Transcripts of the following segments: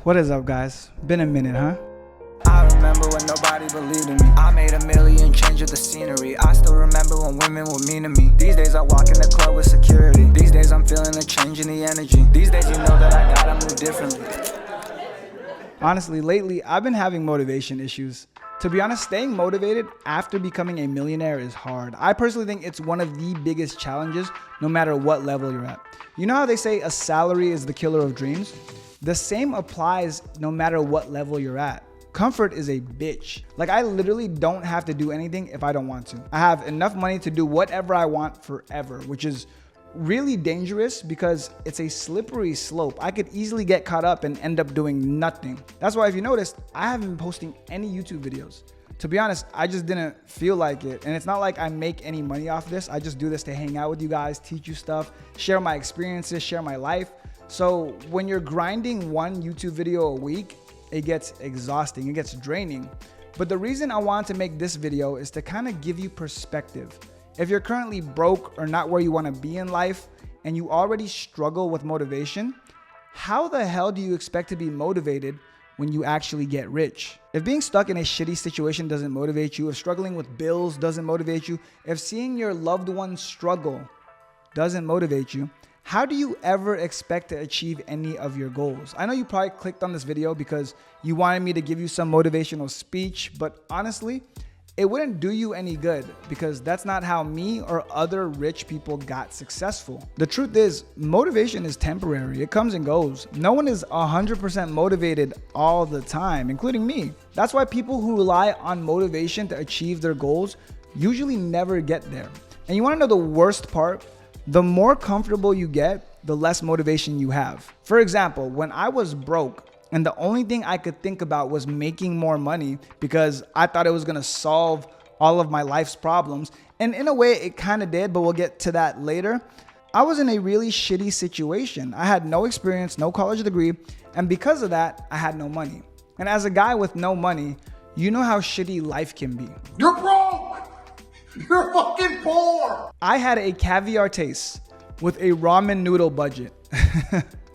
What is up, guys? Been a minute, huh? I remember when nobody believed in me. I made a million, change of the scenery. I still remember when women were mean to me. These days I walk in the club with security. These days I'm feeling a change in the energy. These days you know that I gotta move differently. Honestly, lately, I've been having motivation issues. To be honest, staying motivated after becoming a millionaire is hard. I personally think it's one of the biggest challenges, no matter what level you're at. You know how they say a salary is the killer of dreams? The same applies no matter what level you're at. Comfort is a bitch. Like, I literally don't have to do anything if I don't want to. I have enough money to do whatever I want forever, which is really dangerous because it's a slippery slope. I could easily get caught up and end up doing nothing. That's why, if you noticed, I haven't been posting any YouTube videos. To be honest, I just didn't feel like it. And it's not like I make any money off this. I just do this to hang out with you guys, teach you stuff, share my experiences, share my life. So when you're grinding one YouTube video a week, it gets exhausting, it gets draining. But the reason I wanted to make this video is to kind of give you perspective. If you're currently broke or not where you want to be in life and you already struggle with motivation, how the hell do you expect to be motivated when you actually get rich? If being stuck in a shitty situation doesn't motivate you, if struggling with bills doesn't motivate you, if seeing your loved ones struggle doesn't motivate you, how do you ever expect to achieve any of your goals? I know you probably clicked on this video because you wanted me to give you some motivational speech, but honestly, it wouldn't do you any good because that's not how me or other rich people got successful. The truth is, motivation is temporary. It comes and goes. No one is 100% motivated all the time, including me. That's why people who rely on motivation to achieve their goals usually never get there. And you want to know the worst part? The more comfortable you get, the less motivation you have. For example, when I was broke, and the only thing I could think about was making more money because I thought it was gonna solve all of my life's problems. And in a way, it kind of did, but we'll get to that later. I was in a really shitty situation. I had no experience, no college degree, and because of that, I had no money. And as a guy with no money, you know how shitty life can be. You're broke! You're fucking poor! I had a caviar taste with a ramen noodle budget.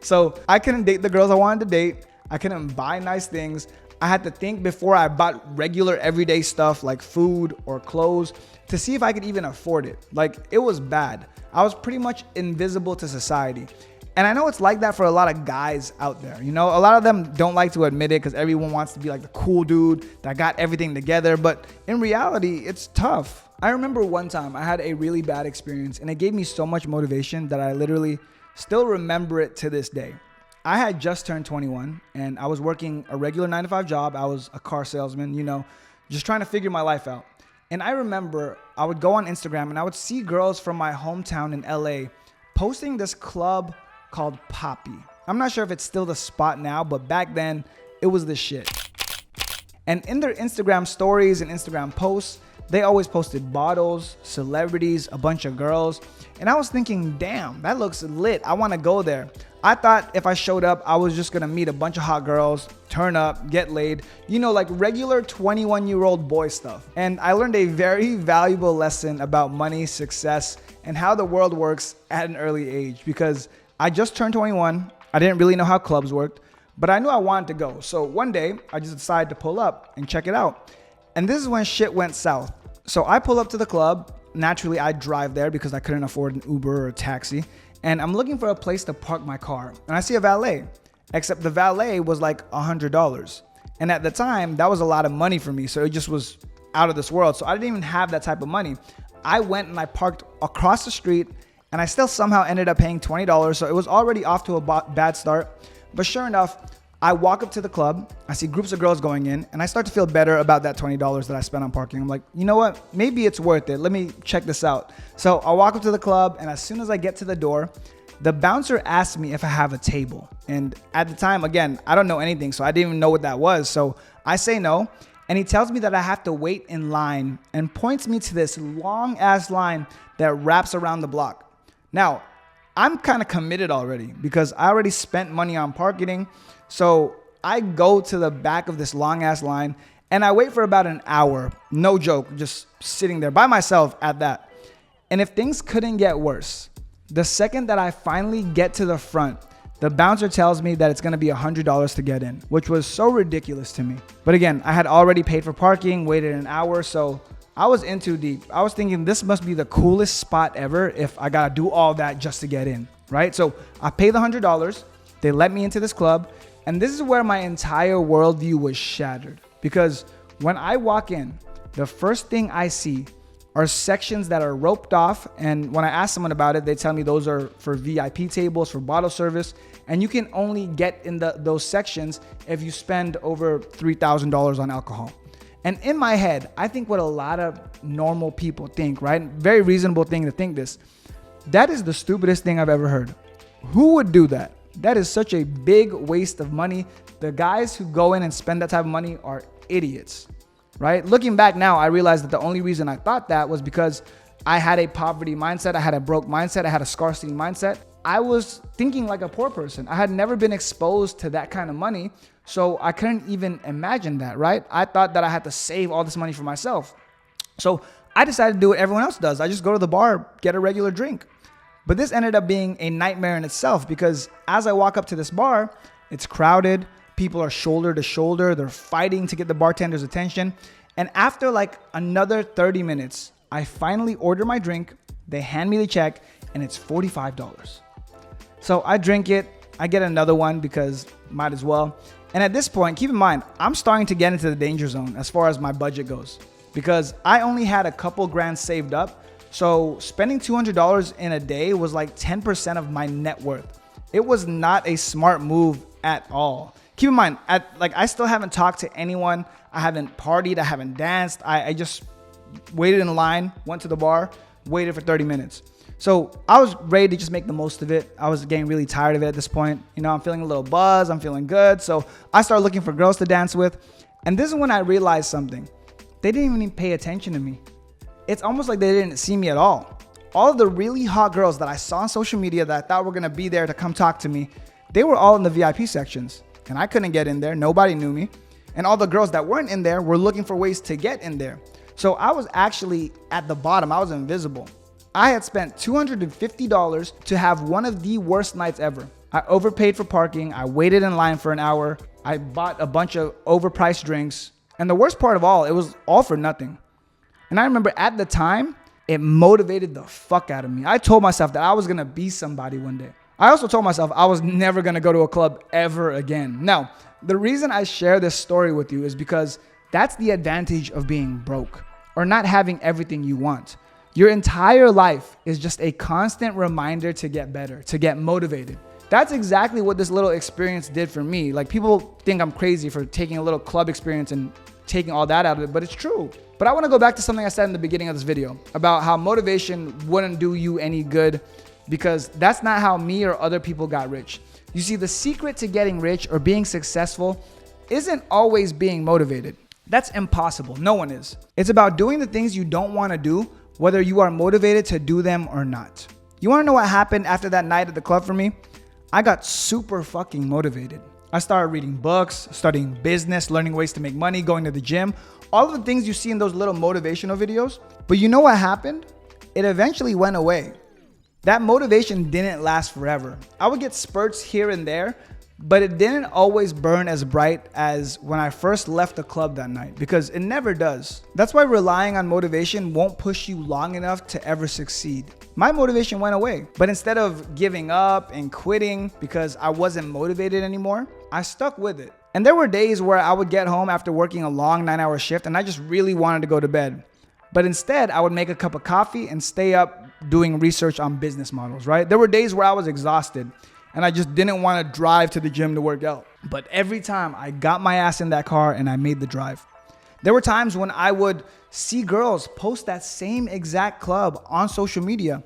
So I couldn't date the girls I wanted to date. I couldn't buy nice things. I had to think before I bought regular everyday stuff like food or clothes to see if I could even afford it. Like, it was bad. I was pretty much invisible to society. And I know it's like that for a lot of guys out there. You know, a lot of them don't like to admit it because everyone wants to be like the cool dude that got everything together. But in reality, it's tough. I remember one time I had a really bad experience and it gave me so much motivation that I literally still remember it to this day. I had just turned 21 and I was working a regular 9-to-5 job. I was a car salesman, you know, just trying to figure my life out. And I remember I would go on Instagram and I would see girls from my hometown in LA posting this club called Poppy. I'm not sure if it's still the spot now, but back then it was the shit. And in their Instagram stories and Instagram posts, they always posted bottles, celebrities, a bunch of girls. And I was thinking, damn, that looks lit. I want to go there. I thought if I showed up, I was just going to meet a bunch of hot girls, turn up, get laid, you know, like regular 21-year-old boy stuff. And I learned a very valuable lesson about money, success, and how the world works at an early age because I just turned 21. I didn't really know how clubs worked, but I knew I wanted to go. So one day I just decided to pull up and check it out. And this is when shit went south. So I pull up to the club. Naturally, I drive there because I couldn't afford an Uber or a taxi. And I'm looking for a place to park my car. And I see a valet, except the valet was like $100. And at the time, that was a lot of money for me. So it just was out of this world. So I didn't even have that type of money. I went and I parked across the street and I still somehow ended up paying $20. So it was already off to a bad start. But sure enough, I walk up to the club, I see groups of girls going in, and I start to feel better about that $20 that I spent on parking. I'm like, you know what? Maybe it's worth it. Let me check this out. So I walk up to the club, and as soon as I get to the door, the bouncer asked me if I have a table. And at the time, again, I don't know anything, so I didn't even know what that was. So I say no, and he tells me that I have to wait in line and points me to this long-ass line that wraps around the block. Now, I'm kind of committed already because I already spent money on parking. So I go to the back of this long ass line and I wait for about an hour. No joke, just sitting there by myself at that. And if things couldn't get worse, the second that I finally get to the front, the bouncer tells me that it's gonna be $100 to get in, which was so ridiculous to me. But again, I had already paid for parking, waited an hour, so I was in too deep. I was thinking this must be the coolest spot ever if I gotta do all that just to get in, right? So I pay the $100, they let me into this club, and this is where my entire worldview was shattered. Because when I walk in, the first thing I see are sections that are roped off. And when I ask someone about it, they tell me those are for VIP tables, for bottle service. And you can only get in those sections if you spend over $3,000 on alcohol. And in my head, I think what a lot of normal people think, right? Very reasonable thing to think this. That is the stupidest thing I've ever heard. Who would do that? That is such a big waste of money. The guys who go in and spend that type of money are idiots, right? Looking back now, I realized that the only reason I thought that was because I had a poverty mindset. I had a broke mindset. I had a scarcity mindset. I was thinking like a poor person. I had never been exposed to that kind of money. So I couldn't even imagine that, right? I thought that I had to save all this money for myself. So I decided to do what everyone else does. I just go to the bar, get a regular drink. But this ended up being a nightmare in itself because as I walk up to this bar, it's crowded. People are shoulder to shoulder. They're fighting to get the bartender's attention. And after like another 30 minutes, I finally order my drink. They hand me the check and it's $45. So I drink it. I get another one because might as well. And at this point, keep in mind, I'm starting to get into the danger zone as far as my budget goes because I only had a couple grand saved up. So spending $200 in a day was like 10% of my net worth. It was not a smart move at all. Keep in mind, I still haven't talked to anyone. I haven't partied. I haven't danced. I just waited in line, went to the bar, waited for 30 minutes. So I was ready to just make the most of it. I was getting really tired of it at this point. You know, I'm feeling a little buzz. I'm feeling good. So I started looking for girls to dance with. And this is when I realized something. They didn't even pay attention to me. It's almost like they didn't see me at all. All of the really hot girls that I saw on social media that I thought were gonna be there to come talk to me, they were all in the VIP sections. And I couldn't get in there. Nobody knew me. And all the girls that weren't in there were looking for ways to get in there. So I was actually at the bottom. I was invisible. I had spent $250 to have one of the worst nights ever. I overpaid for parking. I waited in line for an hour. I bought a bunch of overpriced drinks. And the worst part of all, it was all for nothing. And I remember at the time, it motivated the fuck out of me. I told myself that I was going to be somebody one day. I also told myself I was never going to go to a club ever again. Now, the reason I share this story with you is because that's the advantage of being broke or not having everything you want. Your entire life is just a constant reminder to get better, to get motivated. That's exactly what this little experience did for me. Like, people think I'm crazy for taking a little club experience and taking all that out of it, but it's true. But I want to go back to something I said in the beginning of this video about how motivation wouldn't do you any good because that's not how me or other people got rich. You see, the secret to getting rich or being successful isn't always being motivated. That's impossible. No one is. It's about doing the things you don't want to do, whether you are motivated to do them or not. You want to know what happened after that night at the club for me? I got super fucking motivated. I started reading books, studying business, learning ways to make money, going to the gym, all of the things you see in those little motivational videos. But you know what happened? It eventually went away. That motivation didn't last forever. I would get spurts here and there, but it didn't always burn as bright as when I first left the club that night because it never does. That's why relying on motivation won't push you long enough to ever succeed. My motivation went away, but instead of giving up and quitting because I wasn't motivated anymore, I stuck with it. And there were days where I would get home after working a long 9-hour shift and I just really wanted to go to bed. But instead, I would make a cup of coffee and stay up doing research on business models, right? There were days where I was exhausted and I just didn't want to drive to the gym to work out. But every time I got my ass in that car and I made the drive. There were times when I would see girls post that same exact club on social media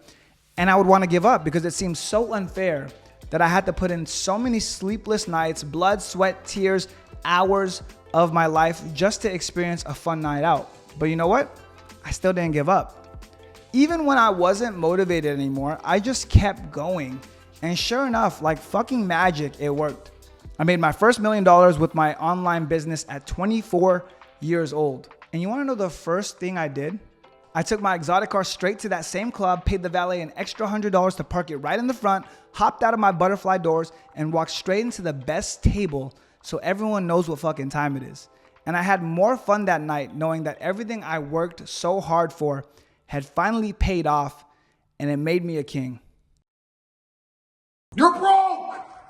and I would want to give up because it seemed so unfair that I had to put in so many sleepless nights, blood, sweat, tears, hours of my life just to experience a fun night out. But you know what? I still didn't give up. Even when I wasn't motivated anymore, I just kept going. And sure enough, like fucking magic, it worked. I made my first $1 million with my online business at 24 years old. And you want to know the first thing I did? I took my exotic car straight to that same club, paid the valet an extra $100 to park it right in the front, hopped out of my butterfly doors, and walked straight into the best table so everyone knows what fucking time it is. And I had more fun that night knowing that everything I worked so hard for had finally paid off, and it made me a king. You're broke!